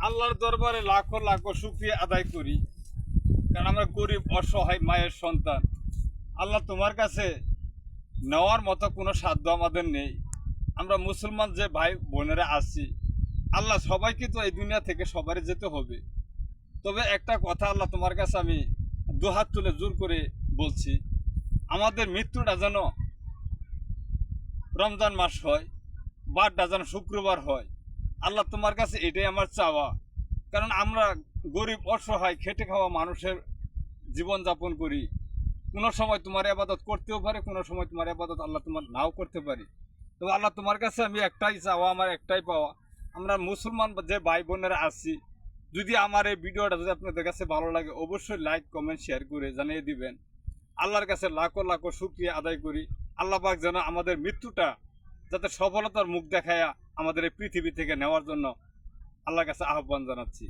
আল্লাহর দরবারে লাখো লাখো শুকরিয়া আদায় করি, কারণ আমরা গরিব অসহায় মায়ের সন্তান। আল্লাহ তোমার কাছে নেওয়ার মতো কোনো সাধ্য আমাদের নেই। আমরা মুসলমান যে ভাই বোনেরা আছি, আল্লাহ সবাইকে তো এই দুনিয়া থেকে সবারই যেতে হবে। তবে একটা কথা আল্লাহ তোমার কাছে আমি দুহাত তুলে জোর করে বলছি, আমাদের মৃত্যুটা যেন রমজান মাস হয়, বারটা যেন শুক্রবার হয়। আল্লাহ তোমার কাছে এটাই আমার চাওয়া, কারণ আমরা গরিব অসহায় খেটে খাওয়া মানুষের জীবনযাপন করি। কোনো সময় তোমার আবাদত করতেও পারে, কোনো সময় তোমার আবাদত আল্লাহ তোমার নাও করতে পারি। তো আল্লাহ তোমার কাছে আমি একটাই চাওয়া, আমার একটাই পাওয়া, আমরা মুসলমান যে ভাই বোনেরা আছি, যদি আমার এই ভিডিওটা যদি আপনাদের কাছে ভালো লাগে, অবশ্যই লাইক কমেন্ট শেয়ার করে জানিয়ে দিবেন। আল্লাহর কাছে লাখো লাখো শুকরিয়া আদায় করি। আল্লাহ পাক যেন আমাদের মৃত্যুটা যাতে সফলতার মুখ দেখায়া আমাদের এই পৃথিবী থেকে নেওয়ার জন্য আল্লাহর কাছে আহ্বান জানাচ্ছি।